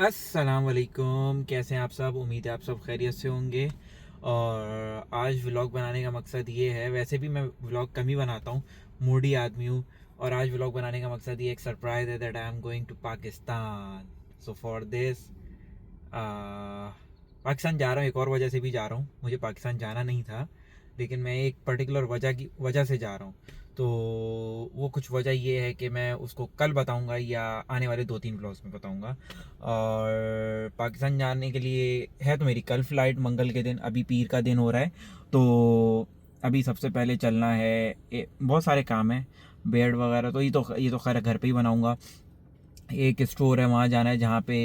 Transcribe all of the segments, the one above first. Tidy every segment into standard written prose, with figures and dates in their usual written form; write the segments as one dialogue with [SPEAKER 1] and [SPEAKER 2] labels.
[SPEAKER 1] अस्सलाम वालेकुम। कैसे हैं आप सब? उम्मीद है आप सब खैरियत से होंगे। और आज व्लॉग बनाने का मकसद ये है, वैसे भी मैं व्लॉग कम ही बनाता हूँ, मूडी आदमी हूँ। और आज व्लॉग बनाने का मकसद ये एक सरप्राइज़ है that I am going to Pakistan. So for this Pakistan जा रहा हूँ। एक और वजह से भी जा रहा हूँ, मुझे पाकिस्तान जाना नहीं था, लेकिन मैं एक पर्टिकुलर वजह से जा रहा हूँ। तो वो कुछ वजह ये है कि मैं उसको कल बताऊंगा या आने वाले 2-3 ब्लॉग्स में बताऊंगा। और पाकिस्तान जाने के लिए है तो मेरी कल फ़्लाइट, मंगल के दिन। अभी पीर का दिन हो रहा है, तो अभी सबसे पहले चलना है। बहुत सारे काम हैं, बेड वगैरह तो ये तो खैर घर पे ही बनाऊंगा। एक स्टोर है, वहाँ जाना है जहाँ पे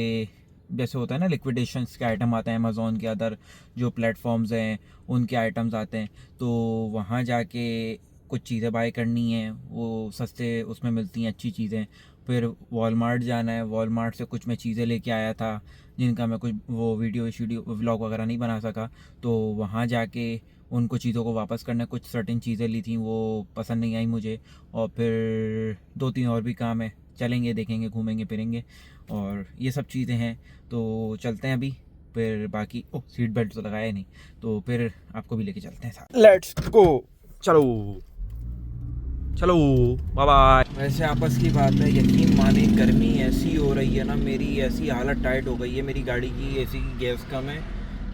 [SPEAKER 1] जैसे होता है ना, लिक्विडेशंस के आइटम आते हैं, अमेज़ोन के अदर जो प्लेटफॉर्म्स हैं उनके आइटम्स आते हैं। तो वहाँ जाके कुछ चीज़ें बाय करनी है, वो सस्ते उसमें मिलती हैं अच्छी चीज़ें। फिर वॉलमार्ट जाना है, वॉलमार्ट से कुछ मैं चीज़ें लेके आया था जिनका मैं कुछ वो वीडियो व्लॉग वगैरह नहीं बना सका। तो वहाँ जाके उनको चीज़ों को वापस करना है। कुछ सर्टेन चीज़ें ली थी, वो पसंद नहीं आई मुझे। और फिर 2-3 और भी काम है, चलेंगे, देखेंगे, घूमेंगे फिरेंगे और ये सब चीज़ें हैं। तो चलते हैं अभी। फिर बाकी सीट बेल्ट तो लगाया नहीं, तो फिर आपको भी लेके चलते हैं साथ। Let's go. चलो चलो, बाय बाय। वैसे आपस की बात है, यकीन माने गर्मी ऐसी हो रही है ना, मेरी ऐसी हालत टाइट हो गई है। मेरी गाड़ी की एसी की गैस कम है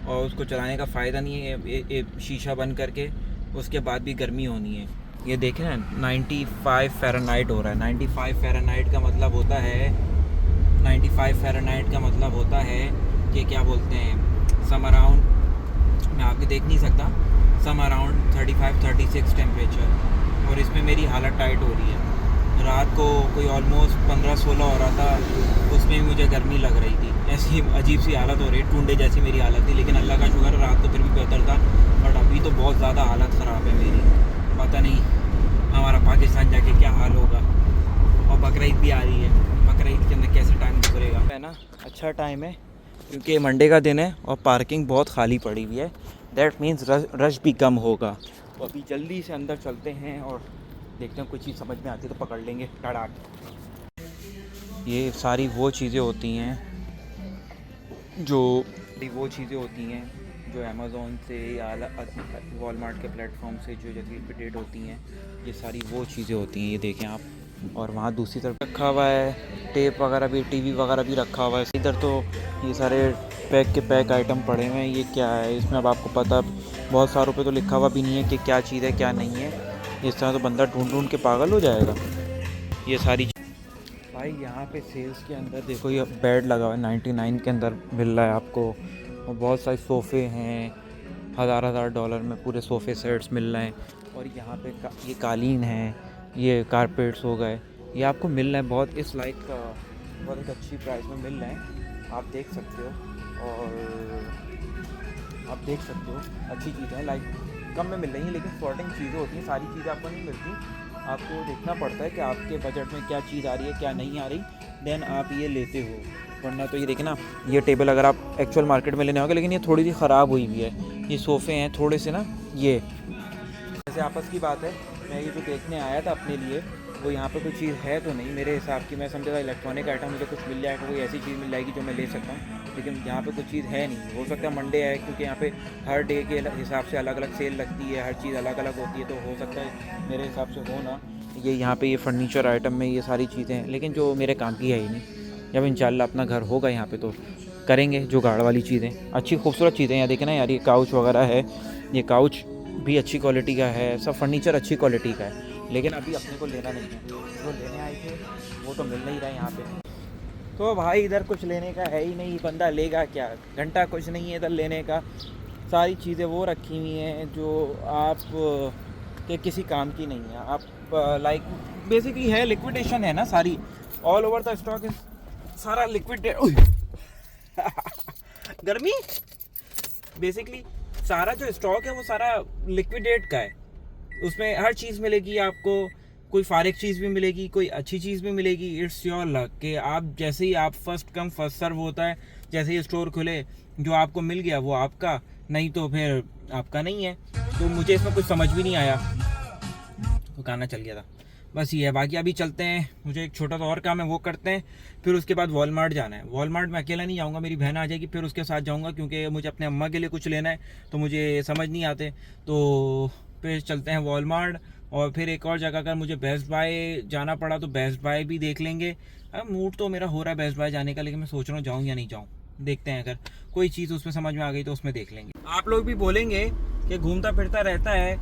[SPEAKER 1] और उसको चलाने का फ़ायदा नहीं है, शीशा बंद करके उसके बाद भी गर्मी होनी है। ये देखें ना, 95 फ़ारेनहाइट हो रहा है। 95 फ़ारेनहाइट का मतलब होता है, 95 फ़ारेनहाइट का मतलब होता है कि क्या बोलते हैं, सम अराउंड, मैं आपके देख नहीं सकता, सम अराउंड 35-36 टेम्परेचर। और इसमें मेरी हालत टाइट हो रही है। रात को कोई ऑलमोस्ट 15-16 हो रहा था, उसमें भी मुझे गर्मी लग रही थी। ऐसी अजीब सी हालत हो रही है, टूंडे जैसी मेरी हालत थी। लेकिन अल्लाह का शुक्र, रात तो फिर भी बेहतर था, बट अभी तो बहुत ज़्यादा हालत ख़राब है मेरी। पता नहीं हमारा पाकिस्तान जाके क्या हाल होगा। और बकरीद भी आ रही है, बकरीद के अंदर कैसे टाइम गुजरेगा, है ना। अच्छा टाइम है क्योंकि मंडे का दिन है और पार्किंग बहुत खाली पड़ी हुई है। दैट मीन्स रश भी कम होगा। तो अभी जल्दी से अंदर चलते हैं और देखते हैं, कोई चीज़ समझ में आती है तो पकड़ लेंगे टड़ाक। ये सारी वो चीज़ें होती हैं जो अमेज़ोन से या वॉलमार्ट के प्लेटफॉर्म से जो जैसे लिक्विडेट होती हैं, ये सारी वो चीज़ें होती हैं। ये देखें आप। और वहाँ दूसरी तरफ रखा हुआ है टेप वगैरह भी, टीवी वगैरह भी रखा हुआ है। इधर तो ये सारे पैक के पैक आइटम पड़े हुए हैं। ये क्या है इसमें, अब आपको पता, बहुत सारों पे तो लिखा हुआ भी नहीं है कि क्या चीज़ है क्या नहीं है। इस तरह तो बंदा ढूंढ के पागल हो जाएगा। ये सारी भाई यहाँ पे सेल्स के अंदर देखो, ये बेड लगा हुआ है 99 के अंदर मिल रहा है आपको। और बहुत सारे सोफ़े हैं, हज़ार डॉलर में पूरे सोफ़े सेट्स मिल रहे हैं। और यहाँ पे ये कालीन है, ये कारपेट्स हो गए, ये आपको मिल रहा है बहुत इस लाइक का, बहुत एक अच्छी प्राइस में मिल रहे हैं। आप देख सकते हो, और आप देख सकते हो अच्छी चीज़ें हैं, लाइक कम में मिल रही हैं। लेकिन सॉर्टिंग चीज़ें होती हैं, सारी चीज़ें आपको नहीं मिलती। आपको देखना पड़ता है कि आपके बजट में क्या चीज़ आ रही है क्या नहीं आ रही, देन आप ये लेते हो। वरना तो ये देखें ना, ये टेबल अगर आप एक्चुअल मार्केट में लेने होगा, लेकिन ये थोड़ी सी ख़राब हुई हुई है। ये सोफ़े हैं थोड़े से ना, ये जैसे आपस की बात है, मैं ये जो देखने आया था अपने लिए, वो यहाँ पे कोई चीज़ है तो नहीं मेरे हिसाब की। मैं समझा था इलेक्ट्रॉनिक आइटम मुझे कुछ मिल जाएगा, कोई ऐसी चीज़ मिल जाएगी जो मैं ले सकता हूँ, लेकिन यहाँ पे कुछ चीज़ है नहीं। हो सकता है मंडे है, क्योंकि यहाँ पे हर डे के हिसाब से अलग अलग सेल लगती है, हर चीज़ अलग अलग होती है, तो हो सकता है मेरे हिसाब से हो ना। ये यहाँ पे ये फर्नीचर आइटम में ये सारी चीज़ें हैं, लेकिन जो मेरे काम की है ही नहीं। जब इंशाल्लाह अपना घर होगा यहाँ पे तो करेंगे जुगाड़ वाली चीज़ें। अच्छी खूबसूरत चीज़ें यहाँ देखें ना यार, ये काउच वगैरह है, ये काउच भी अच्छी क्वालिटी का है, सब फर्नीचर अच्छी क्वालिटी का है। लेकिन अभी अपने को लेना नहीं है, जो लेने आए थे वो तो मिल नहीं रहा है यहाँ पे। तो भाई इधर कुछ लेने का है ही नहीं, बंदा लेगा क्या, घंटा कुछ नहीं है इधर लेने का। सारी चीज़ें वो रखी हुई हैं जो आप के किसी काम की नहीं है। आप लाइक बेसिकली है लिक्विडेशन है ना सारी, ऑल ओवर द स्टॉक सारा लिक्विडेट गर्मी बेसिकली सारा जो स्टॉक है वो सारा लिक्विडेट का है। उसमें हर चीज़ मिलेगी आपको, कोई फारिग चीज़ भी मिलेगी, कोई अच्छी चीज़ भी मिलेगी। इट्स योर लक कि आप जैसे ही आप फर्स्ट कम फर्स्ट सर्व होता है, जैसे ही स्टोर खुले जो आपको मिल गया वो आपका, नहीं तो फिर आपका नहीं है। तो मुझे इसमें कुछ समझ भी नहीं आया, तो गाना चल गया था। बस ये है। बाकी अभी चलते हैं, मुझे एक छोटा सा और काम है वो करते हैं, फिर उसके बाद वॉलमार्ट जाना है। वॉलमार्ट में अकेला नहीं जाऊँगा, मेरी बहन आ जाएगी, फिर उसके साथ जाऊँगा, क्योंकि मुझे अपने अम्मा के लिए कुछ लेना है तो मुझे समझ नहीं आते। तो फिर चलते हैं वॉलमार्ट, और फिर एक और जगह अगर मुझे बेस्ट बाय जाना पड़ा तो बेस्ट बाय भी देख लेंगे। अब मूड तो मेरा हो रहा है बेस्ट बाय जाने का, लेकिन मैं सोच रहा हूँ जाऊँ या नहीं जाऊँ, देखते हैं। अगर कोई चीज़ उसमें समझ में आ गई तो उसमें देख लेंगे। आप लोग भी बोलेंगे कि घूमता फिरता रहता है,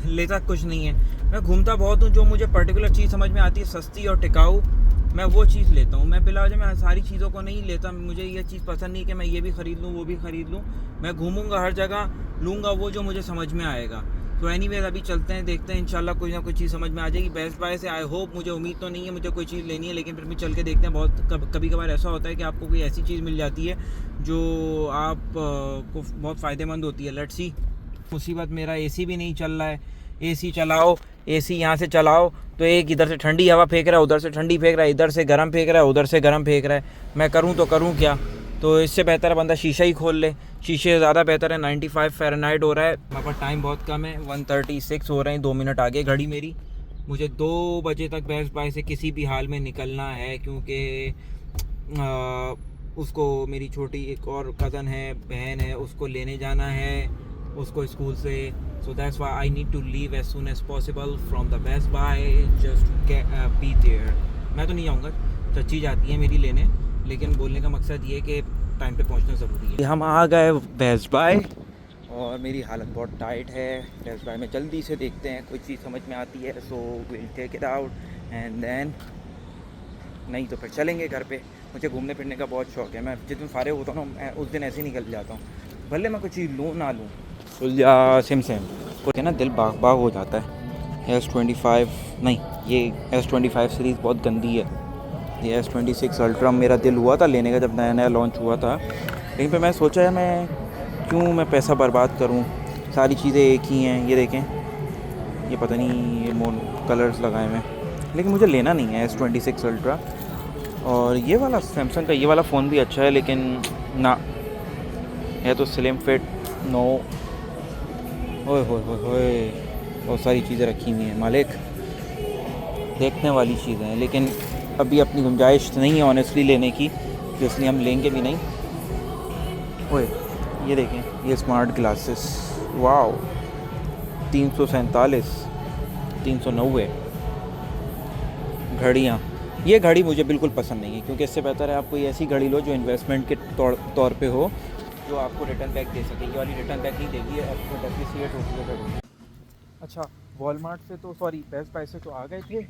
[SPEAKER 1] लेता कुछ नहीं है। मैं घूमता बहुत हूँ, जो मुझे पर्टिकुलर चीज़ समझ में आती है सस्ती और टिकाऊ, मैं वो चीज़ लेता हूँ। मैं बिलावजह मैं सारी चीज़ों को नहीं लेता। मुझे ये चीज़ पसंद नहीं कि मैं ये भी ख़रीद लूँ वो भी ख़रीद लूँ। मैं घूमूंगा हर जगह, लूँगा वो जो मुझे समझ में आएगा। तो एनीवेज अभी चलते हैं, देखते हैं, इंशाल्लाह कोई ना कोई चीज़ समझ में आ जाएगी बेस्ट बाय से। आई होप, मुझे उम्मीद तो नहीं है मुझे कोई चीज़ लेनी है, लेकिन फिर भी चल के देखते हैं। कभी कभार ऐसा होता है कि आपको कोई ऐसी चीज़ मिल जाती है जो आप को बहुत फ़ायदेमंद होती है। Let's see. मुसीबत मेरा एसी भी नहीं चल रहा है। एसी चलाओ, एसी यहाँ से चलाओ तो एक इधर से ठंडी हवा फेंक रहा है, उधर से ठंडी फेंक रहा है, इधर से गर्म फेंक रहा है, उधर से गर्म फेंक रहा है। मैं करूँ तो करूँ क्या? तो इससे बेहतर है बंदा शीशा ही खोल ले। शीशे ज़्यादा बेहतर है। 95 फ़ारेनहाइट हो रहा है, मेरे पास टाइम बहुत कम है, 1:36 हो रहे हैं, 2 मिनट आगे घड़ी मेरी। मुझे 2 बजे तक बेस्ट बाय से किसी भी हाल में निकलना है, क्योंकि उसको, मेरी छोटी एक और कज़न है, बहन है, उसको लेने जाना है उसको स्कूल से। So that's why I need to leave as soon as possible from the Best Buy, just be there. मैं तो नहीं आऊँगा, चच्ची जाती है मेरी लेने, लेकिन बोलने का मकसद ये है कि टाइम पे पहुंचना ज़रूरी है। हम आ गए बेस्ट बाय और मेरी हालत बहुत टाइट है। बेस्ट बाय में जल्दी से देखते हैं कोई चीज़ समझ में आती है, so will take it out and then, नहीं तो फिर चलेंगे घर पे। मुझे घूमने फिरने का बहुत शौक है। मैं जिस दिन फारिग होता हूँ ना, उस दिन ऐसे ही निकल जाता हूँ, भले मैं कुछ चीज़ लूँ ना लूँ। या सेम कुछ ना दिल बाग बाग हो जाता है। S25 नहीं, ये S25 सीरीज़ बहुत गंदी है। ये S26 अल्ट्रा मेरा दिल हुआ था लेने का जब नया नया लॉन्च हुआ था, लेकिन फिर मैं सोचा है मैं क्यों मैं पैसा बर्बाद करूं, सारी चीज़ें एक ही हैं। ये देखें, ये पता नहीं ये मोन कलर्स लगाए हुए हैं, लेकिन मुझे लेना नहीं है S26 अल्ट्रा। और ये वाला सैमसंग का ये वाला फ़ोन भी अच्छा है, लेकिन ना, है तो स्लिम फिट नो। ओए होए होए होए, बहुत सारी चीज़ें रखी हुई हैं मालिक, देखने वाली चीज़ें हैं, लेकिन अभी अपनी गुंजाइश नहीं है ऑनेस्टली लेने की, तो इसलिए हम लेंगे भी नहीं। ओए ये देखें, ये स्मार्ट ग्लासेस, वाओ, 347, 390। घड़ियाँ, ये घड़ी मुझे बिल्कुल पसंद नहीं है, क्योंकि इससे बेहतर है आप कोई ऐसी घड़ी लो जो इन्वेस्टमेंट के तौर पे हो, जो आपको रिटर्न बैक दे सके। ये वाली रिटर्न बैक नहीं देगी, आपको डेप्रिसिएट होती है घड़ी। अच्छा, वॉलमार्ट से तो सॉरी बेस्ट बाय से तो आ गए थे,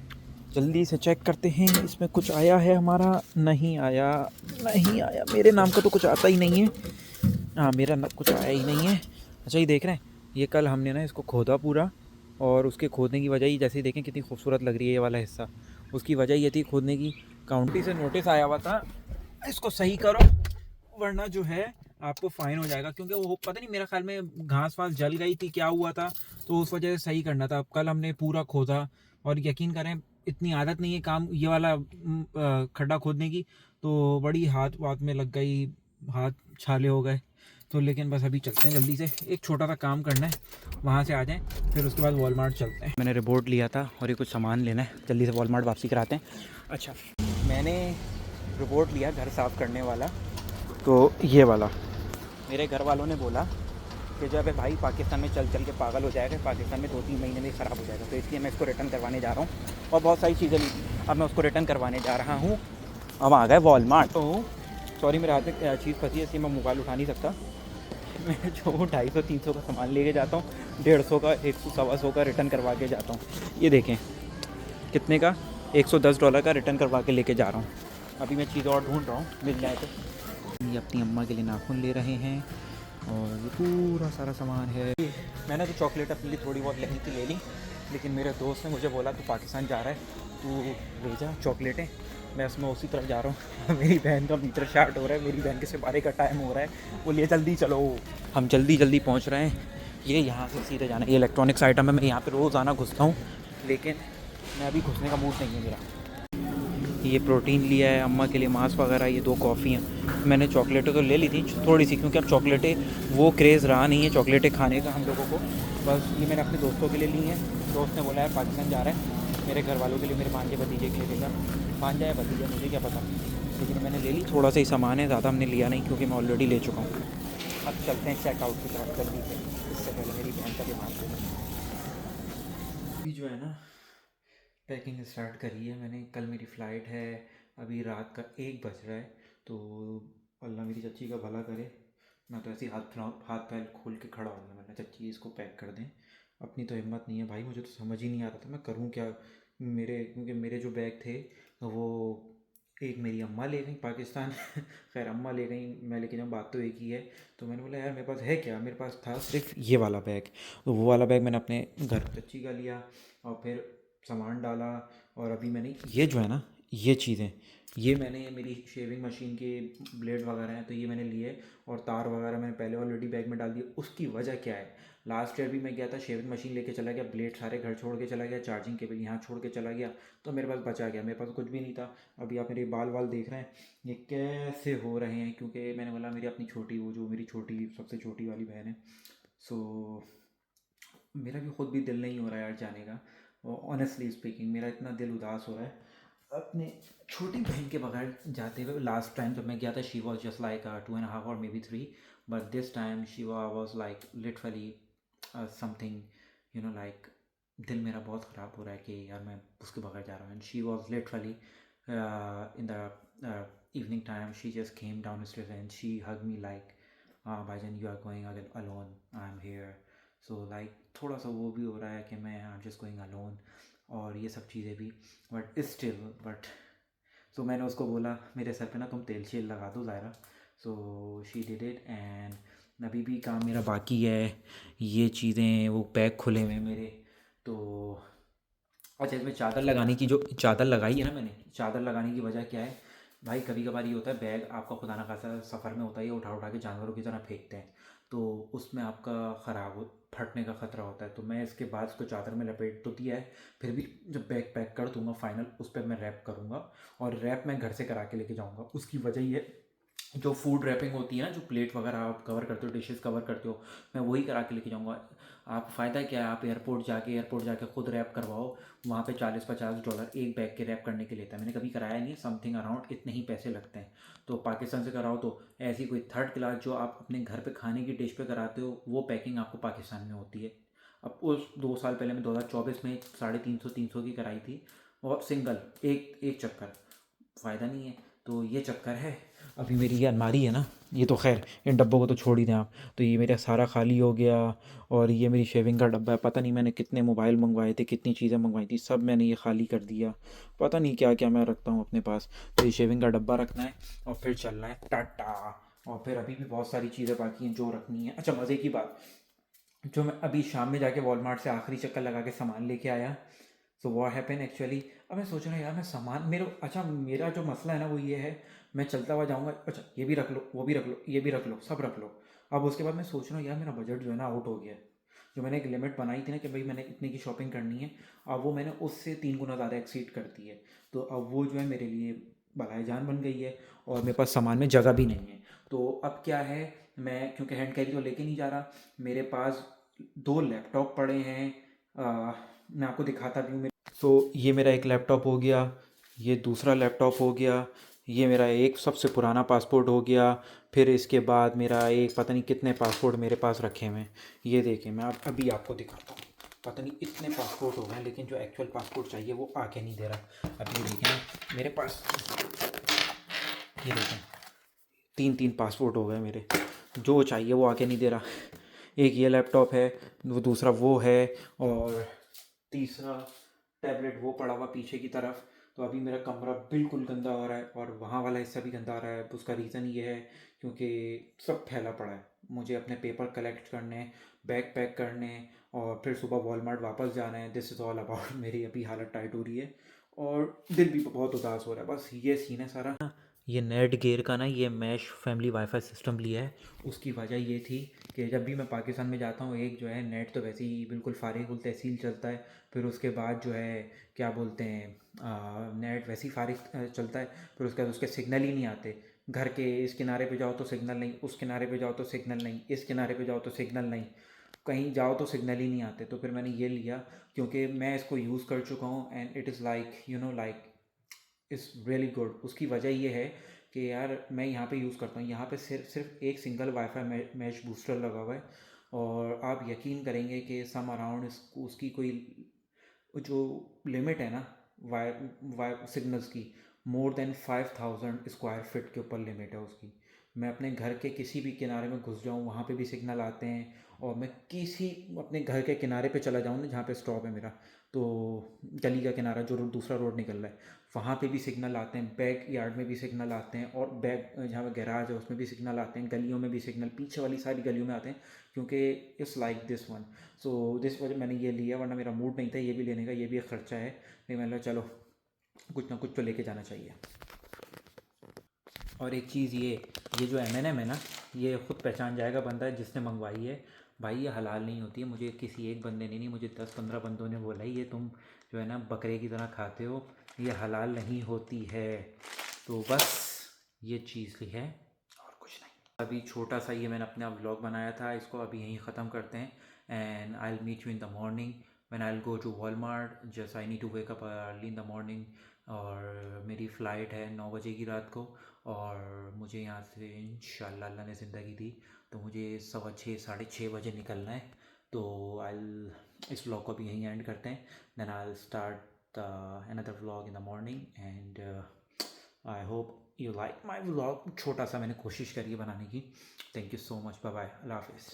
[SPEAKER 1] जल्दी से चेक करते हैं इसमें कुछ आया है हमारा। नहीं आया, नहीं आया, मेरे नाम का तो कुछ आता ही नहीं है। हाँ, मेरा कुछ आया ही नहीं है। अच्छा, ये देख रहे हैं, ये कल हमने ना इसको खोदा पूरा, और उसके खोदने की वजह ही, जैसे देखें कितनी खूबसूरत लग रही है ये वाला हिस्सा, उसकी वजह ये थी खोदने की, काउंटी से नोटिस आया हुआ था इसको सही करो वरना जो है आपको फ़ाइन हो जाएगा। क्योंकि वो पता नहीं, मेरा ख्याल में घास वास जल गई थी, क्या हुआ था, तो उस वजह से सही करना था। कल हमने पूरा खोदा, और यकीन करें इतनी आदत नहीं है काम ये वाला खड्डा खोदने की, तो बड़ी हाथ वाथ में लग गई, हाथ छाले हो गए। तो लेकिन बस अभी चलते हैं जल्दी से, एक छोटा सा काम करना है, वहाँ से आ जाएं, फिर उसके बाद वॉलमार्ट चलते हैं। मैंने रिपोर्ट लिया था और ये कुछ सामान लेना है, जल्दी से वॉलमार्ट वापसी कराते हैं। अच्छा, मैंने रिपोर्ट लिया घर साफ़ करने वाला, तो ये वाला मेरे घर वालों ने बोला कि जब है भाई पाकिस्तान में चल चल के पागल हो जाएगा, पाकिस्तान में 2-3 महीने में ख़राब हो जाएगा, तो इसलिए मैं इसको रिटर्न करवाने जा रहा हूँ। और बहुत सारी चीज़ें ली, अब मैं उसको रिटर्न करवाने जा रहा हूँ। अब आ गए वॉलमार्ट। तो सॉरी, मेरे हाथ में चीज़ फंसी है, इसलिए मैं मोबाइल उठा नहीं सकता। मैं जो 250-300 का सामान लेके जाता हूँ, 150 का, 100-125 का रिटर्न करवा के जाता हूँ। ये देखें कितने का, $110 का रिटर्न करवा के लेके जा रहा हूँ। अभी मैं चीज़ और ढूंढ रहा हूँ, मिल जाए तो। ये अपनी अम्मा के लिए नाखून ले रहे हैं, और ये पूरा सारा सामान है। मैंने तो चॉकलेट अपने लिए थोड़ी बहुत लेनी थी ले ली, लेकिन मेरे दोस्त ने मुझे बोला तू पाकिस्तान जा रहा है, तू ले जा चॉकलेटें। मैं उसमें उसी तरफ जा रहा हूँ। मेरी बहन का मीटर शार्ट हो रहा है, मेरी बहन के सिपारे का टाइम हो रहा है, बोलिए जल्दी चलो। हम जल्दी जल्दी पहुँच रहे हैं। ये यहाँ से सीधे जाना है, ये इलेक्ट्रॉनिक्स आइटम है, मैं यहाँ पे रोज़ाना घुसता हूँ, लेकिन मैं अभी घुसने का मूड नहीं है मेरा। ये प्रोटीन लिया है अम्मा के लिए, मांस वगैरह, ये 2 कॉफ़ियाँ। मैंने चॉकलेटें तो ले ली थी थोड़ी सी, क्योंकि अब चॉकलेटें वो क्रेज़ रहा नहीं है चॉकलेटें खाने का हम लोगों को। बस ये मैंने अपने दोस्तों के लिए ली हैं, दोस्त ने बोला है पाकिस्तान जा रहा है मेरे घर वालों के लिए, मेरे भांजे भतीजे के लिए लेगा, भांजा या भतीजा मुझे क्या पता, लेकिन मैंने ले ली। थोड़ा सा ही सामान है, ज़्यादा हमने लिया नहीं क्योंकि मैं ऑलरेडी ले चुका हूँ। अब चलते हैं चेकआउट की तरफ जल्दी से, इससे पहले मेरी बहन का दिमाग खोले। अभी जो है ना पैकिंग स्टार्ट करी है मैंने। कल मेरी फ़्लाइट है, अभी रात का 1 बज रहा है, तो अल्लाह मेरी चच्ची का भला करे। मैं तो ऐसे ही हाथ पैर खोल के खड़ा हूँ, मैंने चच्ची इसको पैक कर दें। अपनी तो हिम्मत नहीं है भाई, मुझे तो समझ ही नहीं आ रहा था मैं करूँ क्या। क्योंकि मेरे जो बैग थे वो एक मेरी अम्मा ले गई पाकिस्तान खैर अम्मा ले गई, मैं लेके जाऊँ, बात तो एक ही है। तो मैंने बोला यार मेरे पास है क्या, मेरे पास था सिर्फ ये वाला बैग। तो वो वाला बैग मैंने अपने घर चच्ची का लिया और फिर सामान डाला। और अभी मैंने ये जो है ना, ये चीज़ें, ये मैंने, मेरी शेविंग मशीन के ब्लेड वगैरह हैं तो ये मैंने लिए, और तार वगैरह मैंने पहले ऑलरेडी बैग में डाल दिए। उसकी वजह क्या है, लास्ट ईयर भी मैं गया था, शेविंग मशीन लेके चला गया, ब्लेड सारे घर छोड़ के चला गया, चार्जिंग केबल यहाँ छोड़ के चला गया, तो मेरे पास बचा गया, मेरे पास कुछ भी नहीं था। अभी आप मेरे बाल वाल देख रहे हैं ये कैसे हो रहे हैं, क्योंकि मैंने बोला मेरी अपनी छोटी, वो जो मेरी छोटी सबसे छोटी वाली बहन है, सो मेरा भी खुद भी दिल नहीं हो रहा है यार जाने का। ऑनेस्टली स्पीकिंग मेरा इतना दिल उदास हो रहा है अपने छोटी बहन के बगैर जाते हुए। लास्ट टाइम जब मैं गया था शी वॉज जस्ट लाइक 2.5 और may be 3, but this time she was like literally something, you know like, दिल मेरा बहुत ख़राब हो रहा है कि यार मैं उसके बगैर जा रहा हूँ। And she was literally in the evening time she just came down stage and she hug me like, भाईजान you are going again alone, I am here. So like थोड़ा सा वो भी हो रहा है कि मैं I am just going alone, और ये सब चीज़ें भी, बट स्टिल बट। सो मैंने उसको बोला मेरे सर पे ना तुम तेल शेल लगा दो Zaira. So she did it, and अभी भी काम मेरा बाकी है। ये चीज़ें, वो पैक खुले हुए हैं मेरे। तो अच्छा, इसमें चादर लगाने की, जो चादर लगाई है ना मैंने, चादर लगाने की वजह क्या है भाई, कभी कभार ये होता है बैग आपका खुदा ना खासा सफ़र में होता है, ये उठा उठा के जानवरों की तरह फेंकते हैं, तो उसमें आपका ख़राब हो, फटने का ख़तरा होता है। तो मैं इसके बाद उसको चादर में लपेट तो दिया है, फिर भी जब बैग पैक कर दूंगा फाइनल, उस पर मैं रैप करूँगा, और रैप मैं घर से करा के लेके जाऊँगा। उसकी वजह ये, जो फूड रैपिंग होती है ना, जो प्लेट वगैरह आप कवर करते हो, डिशेस कवर करते हो, मैं वही करा के लेके जाऊँगा। आप फ़ायदा क्या है, आप एयरपोर्ट जाके खुद रैप करवाओ, वहाँ पे $40-50 एक बैग के रैप करने के लेता है। मैंने कभी कराया नहीं है, समथिंग अराउंड इतने ही पैसे लगते हैं। तो पाकिस्तान से कराओ तो ऐसी कोई थर्ड क्लास जो आप अपने घर पे खाने की डिश पे कराते हो, वो पैकिंग आपको पाकिस्तान में होती है। अब उस 2 साल पहले मैं 2024 में 350 की कराई थी, और सिंगल एक एक चक्कर, फ़ायदा नहीं है। तो ये चक्कर है। अभी मेरी ये अलमारी है ना, ये तो खैर इन डब्बों को तो छोड़ ही दें आप, तो ये मेरा सारा खाली हो गया। और ये मेरी शेविंग का डब्बा है, पता नहीं मैंने कितने मोबाइल मंगवाए थे, कितनी चीज़ें मंगवाई थी, सब मैंने ये खाली कर दिया। पता नहीं क्या क्या मैं रखता हूँ अपने पास। तो ये शेविंग का डब्बा रखना है और फिर चलना है टाटा। और फिर अभी भी बहुत सारी चीज़ें बाकी हैं जो रखनी है। अच्छा, मज़े की बात, जो मैं अभी शाम में जाके वॉलमार्ट से आखिरी चक्कर लगा के सामान लेके आया, सो व्हाट हैपन एक्चुअली, अब मैं सोच रहा हूँ यार मैं सामान मेरे, अच्छा मेरा जो मसला है ना वो ये है, मैं चलता हुआ जाऊँगा, अच्छा ये भी रख लो, वो भी रख लो, ये भी रख लो, सब रख लो। अब उसके बाद मैं सोच रहा हूँ यार मेरा बजट जो है ना आउट हो गया है। जो मैंने एक लिमिट बनाई थी ना कि भाई मैंने इतने की शॉपिंग करनी है, अब वो मैंने उससे 3 गुना ज़्यादा एक्सीड कर दी है। तो अब वो जो है मेरे लिए बलाए जान बन गई है, और मेरे पास सामान में जगह भी नहीं है। तो अब क्या है, मैं क्योंकि हैंड कैरी तो लेके नहीं जा रहा, मेरे पास 2 लैपटॉप पड़े हैं। मैं आपको दिखाता भी हूँ। सो ये मेरा एक लैपटॉप हो गया, ये दूसरा लैपटॉप हो गया, ये मेरा एक सबसे पुराना पासपोर्ट हो गया, फिर इसके बाद मेरा एक, पता नहीं कितने पासपोर्ट मेरे पास रखे हुए हैं। ये देखिए मैं अभी आपको दिखाता हूँ, पता नहीं इतने पासपोर्ट हो गए हैं, लेकिन जो एक्चुअल पासपोर्ट चाहिए वो आके नहीं दे रहा। अब ये देखें मेरे पास, ये देखें 3-3 पासपोर्ट हो गए मेरे, जो चाहिए वो आके नहीं दे रहा। एक ये लैपटॉप है, वो दूसरा वो है, और तीसरा टैबलेट वो पड़ा हुआ पीछे की तरफ। तो अभी मेरा कमरा बिल्कुल गंदा हो रहा है, और वहाँ वाला हिस्सा भी गंदा आ रहा है। उसका रीज़न ये है क्योंकि सब फैला पड़ा है। मुझे अपने पेपर कलेक्ट करने, बैग पैक करने, और फिर सुबह वॉलमार्ट वापस जाना है। दिस इज़ ऑल अबाउट मेरी अभी हालत टाइट हो रही है, और दिल भी बहुत उदास हो रहा है। बस ये सीन है सारा। ये नेट गेयर का ना, ये मैश फैमिली वाईफाई सिस्टम लिया है। उसकी वजह ये थी कि जब भी मैं पाकिस्तान में जाता हूँ, एक जो है नेट तो वैसे ही बिल्कुल फारिग तहसील चलता है, फिर उसके बाद जो है क्या बोलते हैं, नेट वैसे ही फारिग चलता है, फिर उसके बाद उसके सिग्नल ही नहीं आते। घर के इस किनारे पे जाओ तो सिग्नल नहीं, उस किनारे पे जाओ तो सिग्नल नहीं, इस किनारे पे जाओ तो सिग्नल नहीं। कहीं जाओ तो सिग्नल ही नहीं आते, तो फिर मैंने ये लिया क्योंकि मैं इसको यूज़ कर चुका हूँ and it is like like is really good. उसकी वजह ये है कि यार मैं यहाँ पे यूज़ करता हूँ, यहाँ पे सिर्फ सिर्फ एक सिंगल वाईफाई मैश बूस्टर लगा हुआ है, और आप यकीन करेंगे कि सम अराउंड उसकी कोई जो लिमिट है ना, वाई वाई सिग्नल्स की, मोर देन 5000 स्क्वायर फीट के ऊपर लिमिट है उसकी। मैं अपने घर के किसी भी किनारे में घुस जाऊँ वहाँ पे भी सिग्नल आते हैं, और मैं किसी अपने घर के किनारे पे चला जाऊँ ना जहाँ पे स्टॉप है मेरा, तो गली का किनारा जो दूसरा रोड निकल रहा है वहाँ पे भी सिग्नल आते हैं, बैक यार्ड में भी सिग्नल आते हैं, और बैक जहाँ पे गैराज है उसमें भी सिग्नल आते हैं, गलियों में भी सिग्नल, पीछे वाली सारी गलियों में आते हैं, क्योंकि it's like this one. So this वजह मैंने ये लिया, वरना मेरा मूड नहीं था ये भी लेने का, ये भी एक ख़र्चा है, लेकिन मैंने कहा चलो कुछ ना कुछ तो लेके जाना चाहिए। और एक चीज़ ये जो M&M है ना, ये ख़ुद पहचान जाएगा बंदा जिसने मंगवाई है, भाई ये हलाल नहीं होती है। मुझे किसी एक बंदे ने नहीं, मुझे 10-15 बंदों ने बोला ये तुम जो है ना बकरे की तरह खाते हो, ये हलाल नहीं होती है। तो बस ये चीज़ ही है और कुछ नहीं। अभी छोटा सा ये मैंने अपना व्लॉग बनाया था, इसको अभी यहीं ख़त्म करते हैं, and I will meet you in the morning when I will go to Walmart. Just I need to wake up early in the morning, और मेरी फ़्लाइट है 9 बजे की रात को, और मुझे यहाँ से इंशाल्लाह अल्लाह ने ज़िंदगी दी तो मुझे 6:15 6:30 बजे निकलना है। तो आई इस व्लॉग को भी यहीं एंड करते हैं, then I will start another vlog in the morning, and I hope you like my vlog. छोटा सा मैंने कोशिश करी है बनाने की। Thank you so much, bye bye, अल्लाह हाफिज़।